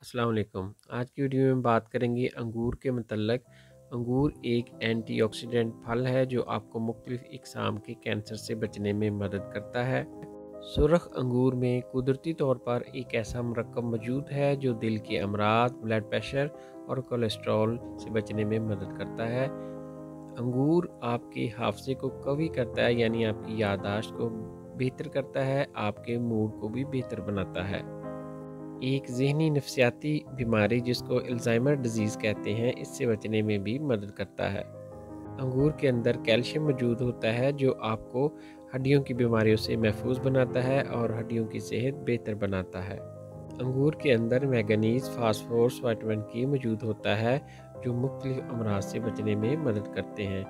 अस्सलाम वालेकुम। आज की वीडियो में बात करेंगे अंगूर के मतलब। अंगूर एक एंटीऑक्सीडेंट फल है जो आपको मुख्तलिफ इकसाम के कैंसर से बचने में मदद करता है। सुरख अंगूर में कुदरती तौर पर एक ऐसा मरकब मौजूद है जो दिल के अमराज, ब्लड प्रेशर और कोलेस्ट्रॉल से बचने में मदद करता है। अंगूर आपके हाफजे को कवी करता है, यानी आपकी याददाश्त को बेहतर करता है, आपके मूड को भी बेहतर बनाता है। एक ज़हनी नफ्सियाती बीमारी जिसको अल्ज़ाइमर डिजीज़ कहते हैं, इससे बचने में भी मदद करता है। अंगूर के अंदर कैल्शियम मौजूद होता है जो आपको हड्डियों की बीमारियों से महफूज बनाता है और हड्डियों की सेहत बेहतर बनाता है। अंगूर के अंदर मैंगनीज, फास्फोरस, विटामिन के मौजूद होता है जो मुख्तलिफ अमराज से बचने में मदद करते हैं।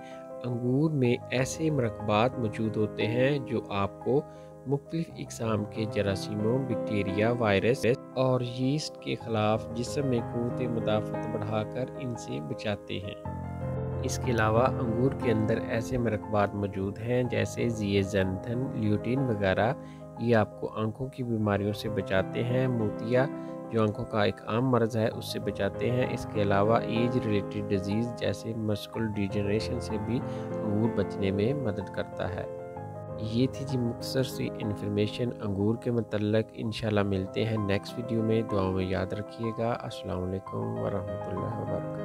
अंगूर में ऐसे मरकबात मौजूद होते हैं जो आपको मुख्तलिफ इकसाम के जरासीमों, बैक्टीरिया, वायरस और यीस्ट के खिलाफ जिस्म में क़ुव्वत मुदाफ़त बढ़ाकर इनसे बचाते हैं। इसके अलावा अंगूर के अंदर ऐसे मरकबात मौजूद हैं जैसे ज़िएज़ैंथन, ल्यूटीन वगैरह। ये आपको आंखों की बीमारियों से बचाते हैं। मोतिया जो आंखों का एक आम मर्ज़ है उससे बचाते हैं। इसके अलावा एज रिलेटेड डिजीज़ जैसे मस्कुलर डिजनरेशन से भी अंगूर बचने में मदद करता है। ये थी जी मुख्तसर सी इन्फॉर्मेशन अंगूर के मतलब। इंशाल्लाह मिलते हैं नेक्स्ट वीडियो में। दुआओं में याद रखिएगा। अस्सलाम वालेकुम वरहमतुल्लाहि वबरकातुहू।